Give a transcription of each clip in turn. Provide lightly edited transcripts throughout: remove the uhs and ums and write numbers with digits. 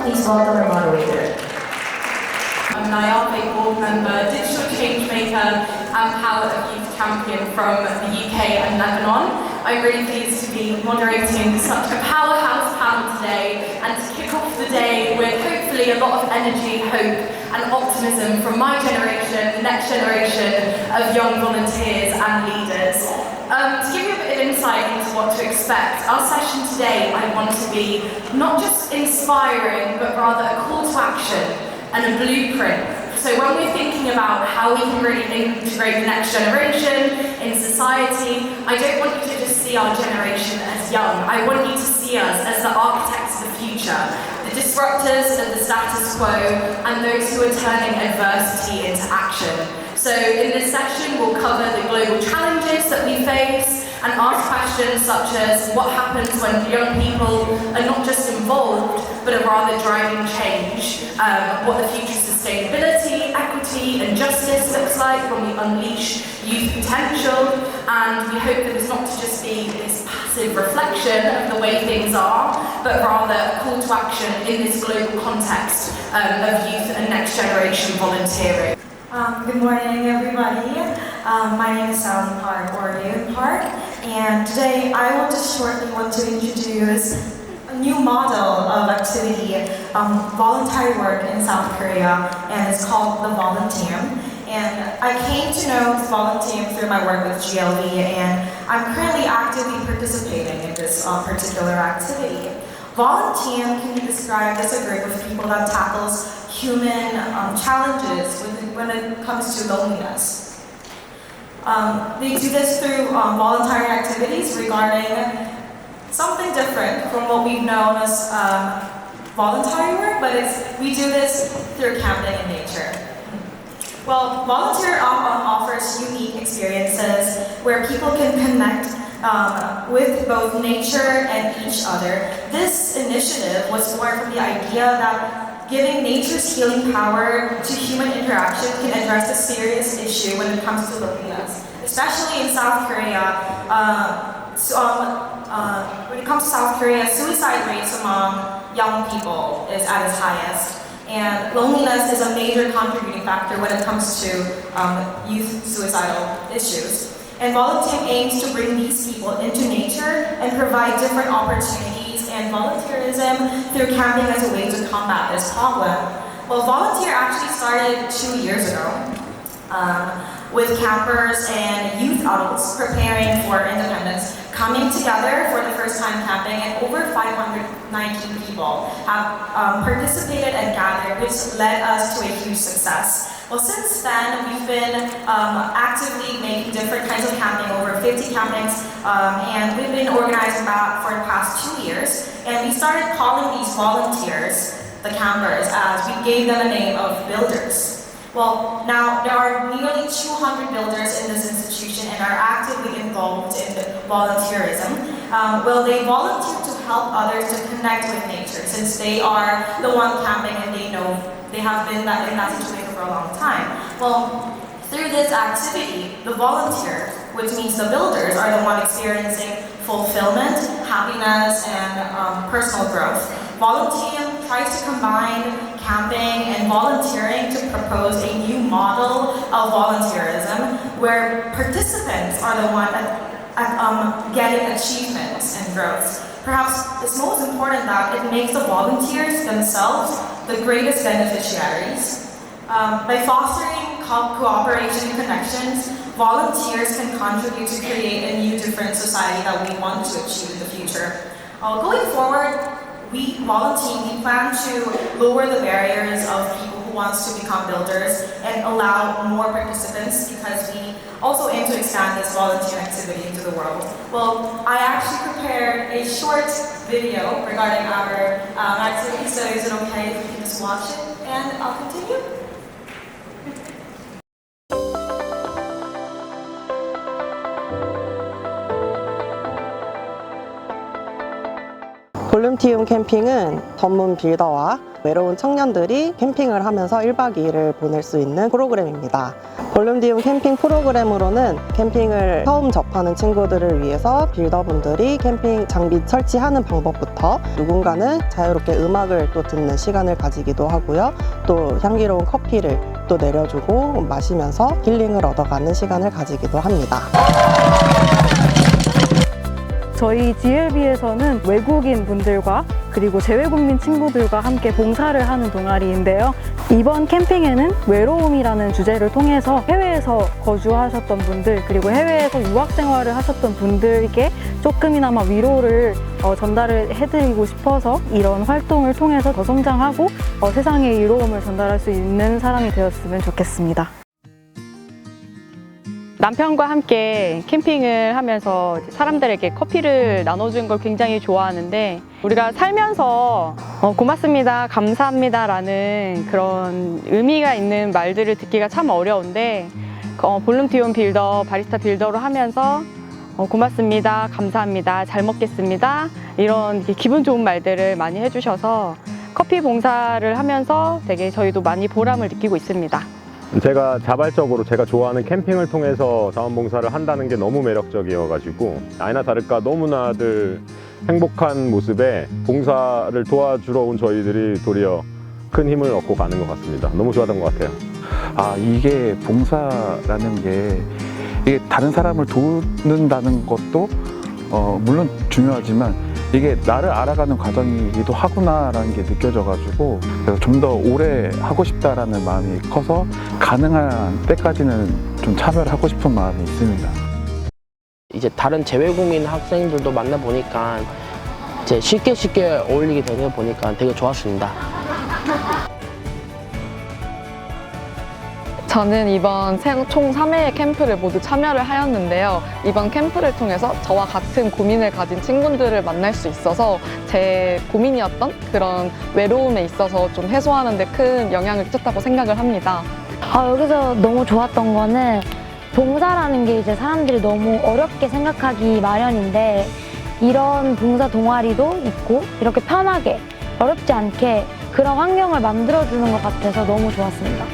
Please welcome our moderator. I'm an IAVE board member, digital change maker and Power of Youth champion from the UK and Lebanon. I'm really pleased to be moderating such a powerhouse panel today and to kick off the day with hopefully a lot of energy, hope and optimism from my generation, the next generation of young volunteers and leaders. To give you a bit of insight into what to expect, our session today I want to be not just inspiring but rather a call to action and a blueprint. So when we're thinking about how we can really integrate the next generation in society, I don't want you to just see our generation as young. I want you to see us as the architects of the future, the disruptors of the status quo, and those who are turning adversity into action. So in this session, we'll cover the global challenges that we face and ask questions such as what happens when young people are not just involved, but are rather driving change, what the future sustainability, equity and justice looks like when we unleash youth potential, and we hope that it's not to just be this passive reflection of the way things are, but rather a call to action in this global context of youth and next generation volunteering. Good morning, everybody. My name is Sally Park, or Yoon Park, and today I will just shortly want to introduce a new model of activity, voluntary work in South Korea, and it's called the Volunteeum. And I came to know Volunteeum through my work with JakeLah, and I'm currently actively participating in this particular activity. Volunteeum can be described as a group of people that tackles human challenges when it comes to loneliness. They do this through voluntary activities regarding something different from what we've known as voluntary work, but we do this through camping in nature. Well, volunteer offers unique experiences where people can connect with both nature and each other. This initiative was born from the idea that giving nature's healing power to human interaction can address a serious issue when it comes to loneliness, especially in South Korea. When it comes to South Korea, suicide rates among young people is at its highest. And loneliness is a major contributing factor when it comes to youth suicidal issues. And Volunteeum aims to bring these people into nature and provide different opportunities and volunteerism through camping as a way to combat this problem. Well, Volunteer actually started 2 years ago with campers and youth adults preparing for independence, coming together for the first time camping, and over 519 people have participated and gathered, which led us to a huge success. Well, since then, we've been actively making different kinds of camping, over 50 campings, and we've been organizing that for the past 2 years. And we started calling these volunteers the campers, as we gave them a name of builders. Well, now there are nearly 200 builders in this institution and are actively involved in volunteerism. Well, they volunteer to help others to connect with nature, since they are the one camping and they know they have been in that situation for a long time. Well, through this activity, the volunteers, which means the builders, are the one experiencing fulfillment, happiness, and personal growth. Volunteeum tries to combine camping and volunteering to propose a new model of volunteerism where participants are the one getting achievements and growth. Perhaps it's most important that it makes the volunteers themselves the greatest beneficiaries. By fostering cooperation and connections, volunteers can contribute to create a new, different society that we want to achieve in the future. Going forward, we plan to lower the barriers of people who want to become builders and allow more participants, because we also aim to expand this volunteer activity into the world. Well, I actually prepared a short video regarding our activity, so is it okay if we can just watch it and I'll continue? 볼런티움 캠핑은 전문 빌더와 외로운 청년들이 캠핑을 하면서 1박 2일을 보낼 수 있는 프로그램입니다. 볼런티움 캠핑 프로그램으로는 캠핑을 처음 접하는 친구들을 위해서 빌더분들이 캠핑 장비 설치하는 방법부터 누군가는 자유롭게 음악을 또 듣는 시간을 가지기도 하고요. 또 향기로운 커피를 또 내려주고 마시면서 힐링을 얻어가는 시간을 가지기도 합니다. 저희 JakeLah에서는 외국인 분들과 그리고 재외국민 친구들과 함께 봉사를 하는 동아리인데요. 이번 캠핑에는 외로움이라는 주제를 통해서 해외에서 거주하셨던 분들 그리고 해외에서 유학생활을 하셨던 분들께 조금이나마 위로를 전달을 해드리고 싶어서 이런 활동을 통해서 더 성장하고 세상에 이로움을 전달할 수 있는 사람이 되었으면 좋겠습니다. 남편과 함께 캠핑을 하면서 사람들에게 커피를 나눠주는 걸 굉장히 좋아하는데 우리가 살면서 고맙습니다, 감사합니다 라는 그런 의미가 있는 말들을 듣기가 참 어려운데 볼런티움 빌더, 바리스타 빌더로 하면서 고맙습니다, 감사합니다, 잘 먹겠습니다 이런 기분 좋은 말들을 많이 해주셔서 커피 봉사를 하면서 되게 저희도 많이 보람을 느끼고 있습니다. 제가 자발적으로 제가 좋아하는 캠핑을 통해서 자원봉사를 한다는 게 너무 매력적이어가지고 아니나 다를까 너무나들 행복한 모습에 봉사를 도와주러 온 저희들이 도리어 큰 힘을 얻고 가는 것 같습니다. 너무 좋았던 것 같아요. 이게 봉사라는 게 이게 다른 사람을 돕는다는 것도 물론 중요하지만 이게 나를 알아가는 과정이기도 하구나라는 게 느껴져가지고 그래서 좀 더 오래 하고 싶다라는 마음이 커서 가능한 때까지는 좀 참여를 하고 싶은 마음이 있습니다. 이제 다른 재외국민 학생들도 만나보니까 이제 쉽게 어울리게 되는 거 보니까 되게 좋았습니다. 저는 이번 총 3회의 캠프를 모두 참여를 하였는데요. 이번 캠프를 통해서 저와 같은 고민을 가진 친구들을 만날 수 있어서 제 고민이었던 그런 외로움에 있어서 좀 해소하는 데 큰 영향을 끼쳤다고 생각을 합니다. 여기서 너무 좋았던 거는 봉사라는 게 이제 사람들이 너무 어렵게 생각하기 마련인데 이런 봉사 동아리도 있고 이렇게 편하게 어렵지 않게 그런 환경을 만들어주는 것 같아서 너무 좋았습니다.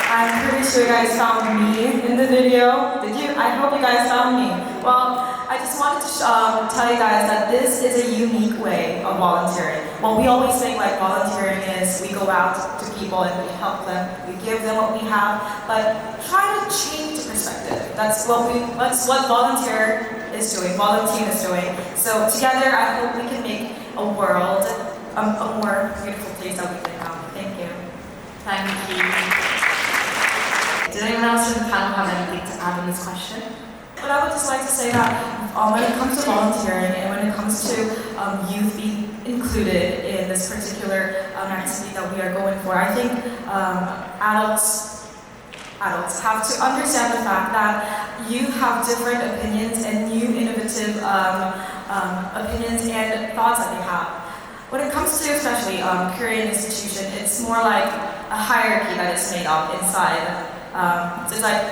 I'm pretty sure you guys found me in the video. Did you? I hope you guys found me. Well, I just wanted to tell you guys that this is a unique way of volunteering. Well, we always think like volunteering is we go out to people and we help them, we give them what we have, but try to change the perspective. That's what volunteer is doing, Volunteeum is doing. So together, I hope we can make a world a more beautiful place that we can have. Thank you. Thank you. Did anyone else in the panel have anything to add on this question? But I would just like to say that when it comes to volunteering and when it comes to youth being included in this particular activity that we are going for, I think adults have to understand the fact that you have different opinions and new innovative opinions and thoughts that they have. When it comes to especially Korean institution, it's more like a hierarchy that is made up inside. So it's like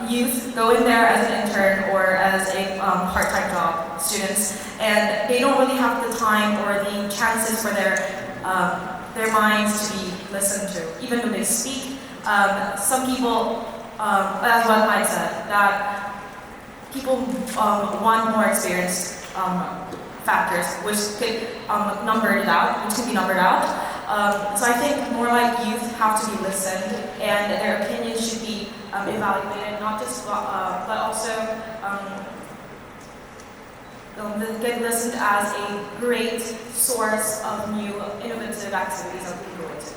youth go in there as an intern or as a part-time job students, and they don't really have the time or the chances for their minds to be listened to. Even when they speak, some people, as what Mike said, that people want more experienced factors, which could be numbered out. So I think more like youth have to be listened, and their opinions should be evaluated, not just but also get listened as a great source of new innovative activities that we go into.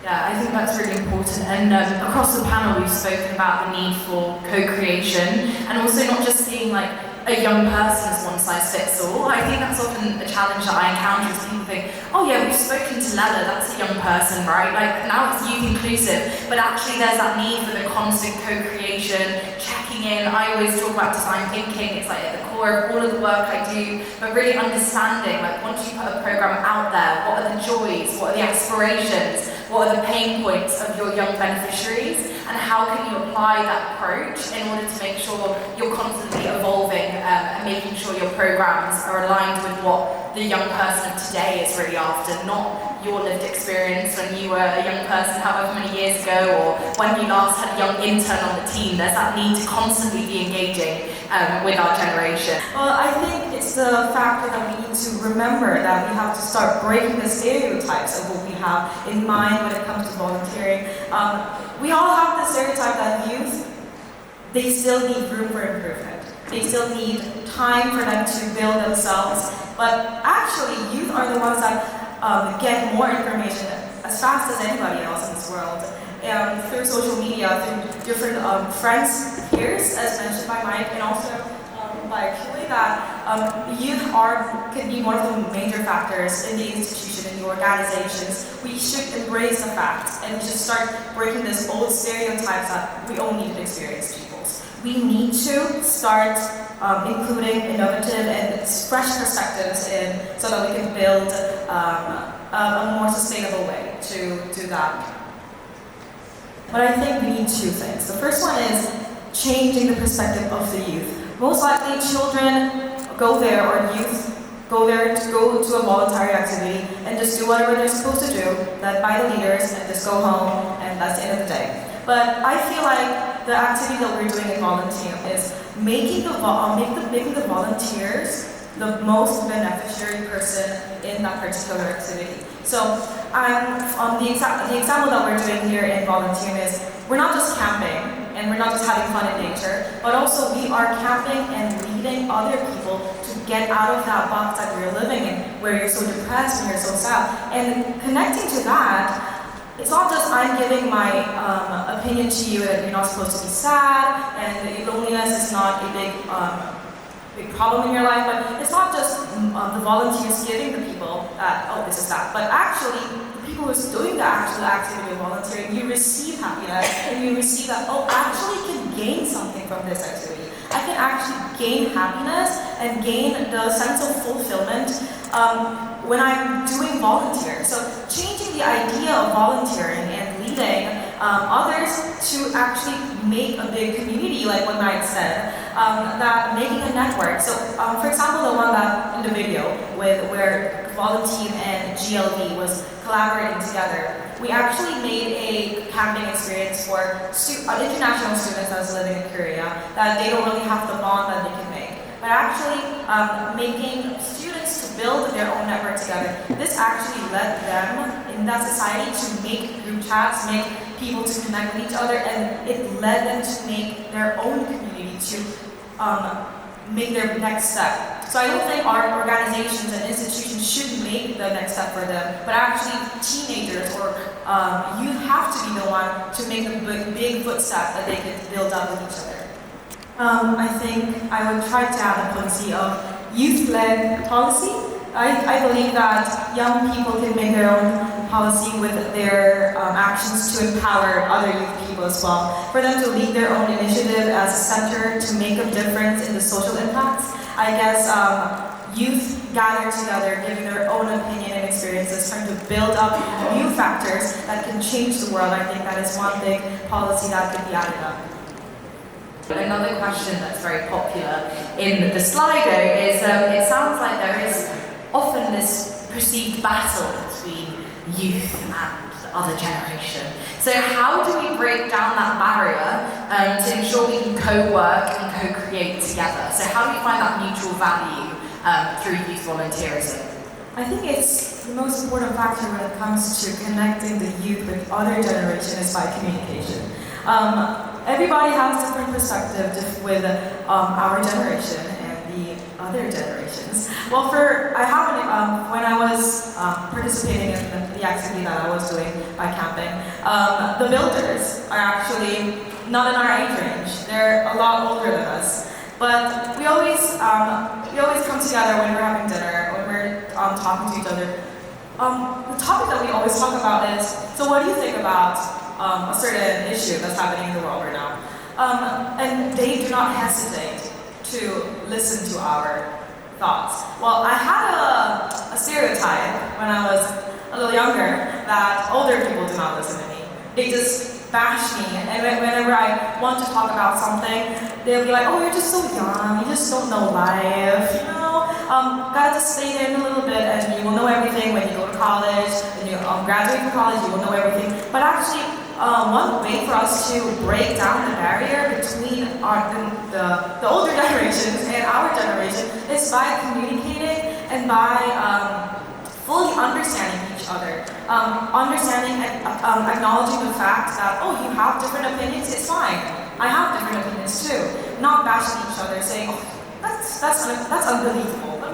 Yeah, I think that's really important. And across the panel, we've spoken about the need for co-creation, and also not just seeing like a young person as one size fits all. I think that's often a challenge that I encounter is people think, oh yeah, we've spoken to Lella, that's a young person, right? Like now it's youth inclusive, but actually there's that need for the constant co-creation, checking in. I always talk about design thinking, it's like at the core of all of the work I do, but really understanding, like once you put a program out there, what are the joys, what are the aspirations, what are the pain points of your young beneficiaries, and how can you apply that approach in order to make sure you're constantly evolving and making sure your programs are aligned with what the young person of today is really after, not your lived experience when you were a young person however many years ago, or when you last had a young intern on the team. There's that need to constantly be engaging with our generation. Well, I think it's the factor that we need to remember that we have to start breaking the stereotypes of what we have in mind when it comes to volunteering. We all have the stereotype that youth, they still need room for improvement. They still need time for them to build themselves. But actually, youth are the ones that get more information as fast as anybody else in this world. And through social media, through different friends, peers, as mentioned by Mike, and also by Julie, that youth can be one of the major factors in the institution, in the organizations. We should embrace the facts and we should start breaking this old stereotypes that we only need experienced peoples. We need to start including innovative and fresh perspectives in so that we can build a more sustainable way to do that. But I think we need two things. The first one is changing the perspective of the youth. Most likely children go there, or youth go there to go to a voluntary activity and just do whatever they're supposed to do, led by the leaders, and just go home, and that's the end of the day. But I feel like the activity that we're doing in Volunteeum is making the volunteers the most beneficiary person in that particular activity. So the example that we're doing here in Volunteeum is we're not just camping and we're not just having fun in nature, but also we are camping and leading other people to get out of that box that we're living in, where you're so depressed and you're so sad. And connecting to that, it's not just I'm giving my opinion to you that you're not supposed to be sad and that loneliness is not a big problem in your life, but it's not just the volunteers giving the people that, oh, this is that, but actually the people who's doing the actual activity of volunteering, you receive happiness and you receive that, oh, I actually can gain something from this activity. I can actually gain happiness and gain the sense of fulfillment when I'm doing volunteer. So changing the idea of volunteering and leading others to actually make a big community, like what Mike said, that making a network. So for example, the one that in the video where Volunteeum and GLV was collaborating together, we actually made a camping experience for international students that was living in Korea, that they don't really have the bond that they can make. But actually making students to build their own network together, this actually led them in that society to make group chats, make people to connect with each other, and it led them to make their own community, to make their next step. So I don't think our organizations and institutions should make the next step for them, but actually teenagers or you have to be the one to make a big footstep that they can build up with each other. I think I would try to add a policy of youth-led policy. I believe that young people can make their own policy with their actions to empower other youth people as well. For them to lead their own initiative as a center to make a difference in the social impacts. I guess youth gather together, giving their own opinion and experiences, trying to build up new factors that can change the world. I think that is one big policy that could be added up. Another question that's very popular in the Slido is, it sounds like there is often this perceived battle between youth and the other generation. So how do we break down that barrier to ensure we can co-work and co-create together? So how do we find that mutual value through youth volunteerism? I think it's the most important factor when it comes to connecting the youth with other generations is by communication. Everybody has different perspectives with our generation and the other generations. Well, when I was participating in the activity that I was doing by camping, the builders are actually not in our age range. They're a lot older than us. But we always come together when we're having dinner, when we're talking to each other. The topic that we always talk about is, so what do you think about a certain issue that's happening in the world right now? And they do not hesitate to listen to our thoughts. Well, I had a stereotype when I was a little younger that older people do not listen to me. They just bash me, and whenever I want to talk about something, they'll be like, "Oh, you're just so young, you just don't know life, you know. Gotta just stay there in a little bit, and you will know everything when you go to college. When you graduate from college, you will know everything." But actually, one way for us to break down the barrier between the older generations and our generation is by communicating and by fully understanding each other. Understanding and acknowledging the fact that, oh, you have different opinions, it's fine. I have different opinions too. Not bashing each other, saying, oh, that's unbelievable, but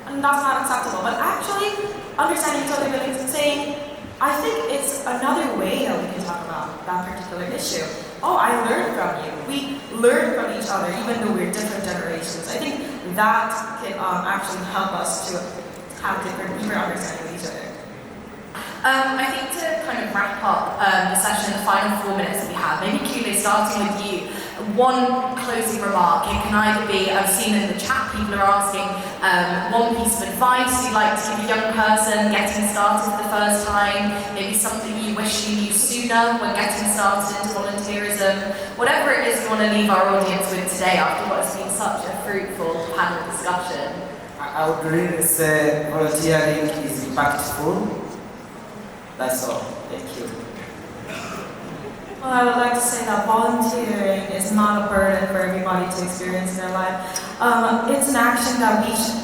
and that's not acceptable. But actually understanding each other and saying, I think it's another way that we can talk about that particular issue. Oh, I learned from you. We learn from each other, even though we're different generations. I think that can actually help us to have deeper understanding of each other. I think to kind of wrap up the session, the final 4 minutes that we have, maybe Kule, starting with you, one closing remark. It can either be, I've seen in the chat, people are asking one piece of advice you'd like to give a young person getting started for the first time, maybe something you wish you knew sooner when getting started into volunteerism, whatever it is you want to leave our audience with today after what has been such a fruitful panel discussion. I would really say volunteering is impactful. That's all. Thank you. Well, I would like to say that volunteering is not a burden for everybody to experience in their life. It's an action that we should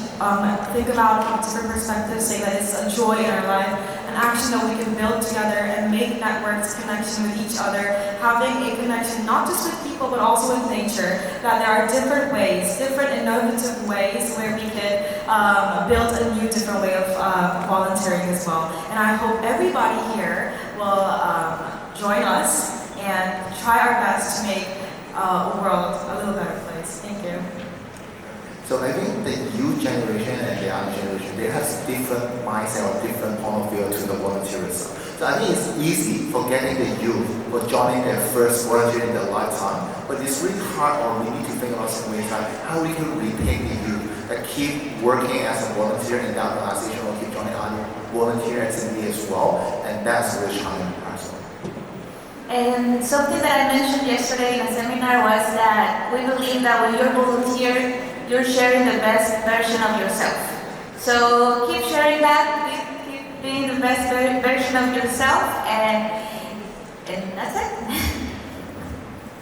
think about from different perspectives, say that it's a joy in our life, an action that we can build together and make networks, connection with each other, having a connection not just with people but also with nature, that there are different ways, different innovative ways where we could build a new different way of volunteering as well. And I hope everybody here will join us and try our best to make a world a little better place. Thank you. So I think the youth generation and the young generation, they have different mindset or different point of view to the volunteerism. So I think it's easy for getting the youth for joining their first volunteer in their lifetime, but it's really hard, or we need to think about some ways like how we can retain the youth that keep working as a volunteer in the organization or keep joining other volunteer activity as well, and that's really challenging. And something that I mentioned yesterday in a seminar was that we believe that when you're volunteer, you're sharing the best version of yourself. So keep sharing that, keep being the best version of yourself, and that's it.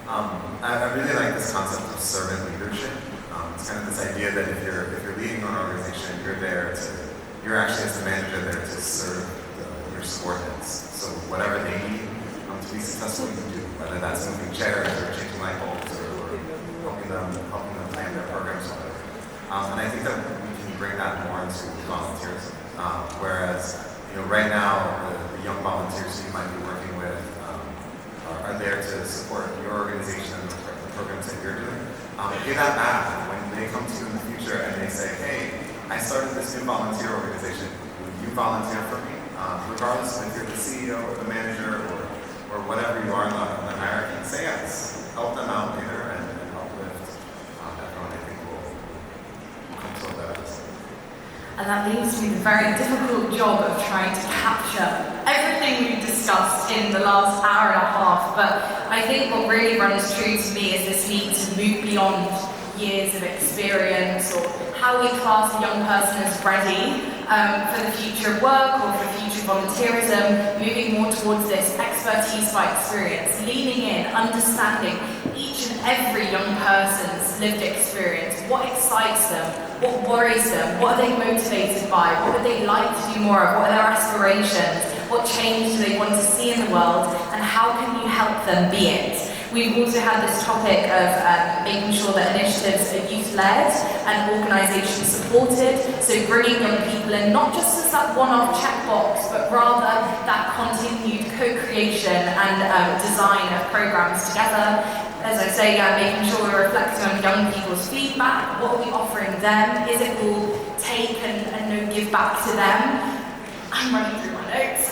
I really like this concept of servant leadership. It's kind of this idea that if you're leading an organization, you're actually as the manager there to serve your subordinates. So whatever they need to be successful, you can do, whether that's moving chairs or changing light bulbs or helping them plan their programs or whatever. And I think that we can bring that more into volunteers. Whereas, right now, the young volunteers you might be working with are there to support your organization and the programs that you're doing. Give that back, and when they come to you in the future and they say, hey, I started this new volunteer organization, will you volunteer for me? Regardless of if you're the CEO or the manager or whatever you are in the hierarchy, say yes. Help them out later and uplift everyone. I think will come to a better place. And that leaves me the very difficult job of trying to capture everything we've discussed in the last hour and a half. But I think what really runs true to me is this need to move beyond years of experience or how we class a young person as ready for the future of work or for future volunteerism, moving more towards this expertise by experience, leaning in, understanding each and every young person's lived experience, what excites them, what worries them, what are they motivated by, what would they like to do more of, what are their aspirations, what change do they want to see in the world, and how can you help them be it? We've also had this topic of making sure that initiatives are youth-led and organisation supported, so bringing young people in not just as that one-off checkbox, but rather that continued co-creation and design of programmes together. As I say, making sure we're reflecting on young people back? What are we offering them? Is it all take and no give back to them? I'm running through my notes.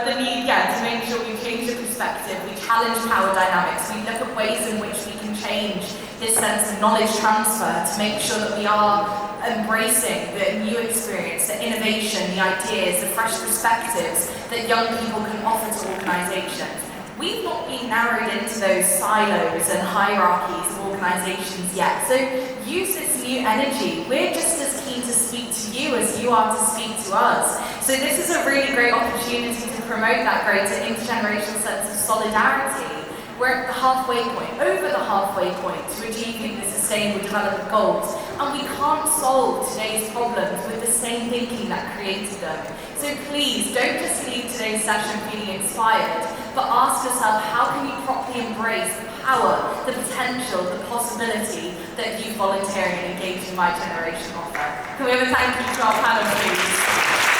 The need, to make sure we change the perspective, we challenge power dynamics, we look at ways in which we can change this sense of knowledge transfer to make sure that we are embracing the new experience, the innovation, the ideas, the fresh perspectives that young people can offer to organisations. We've not been narrowed into those silos and hierarchies of organisations yet, so use this new energy. We're just as keen to speak to you as you are to speak to us. So this is a really great opportunity to promote that greater intergenerational sense of solidarity. We're at the halfway point, over the halfway point to achieving the Sustainable Development Goals, and we can't solve today's problems with the same thinking that created them. So please, don't just leave today's session feeling inspired, but ask yourself, how can you properly embrace the power, the potential, the possibility that youth volunteering and engaging my generation offer? Can we have a thank you to our panel, please?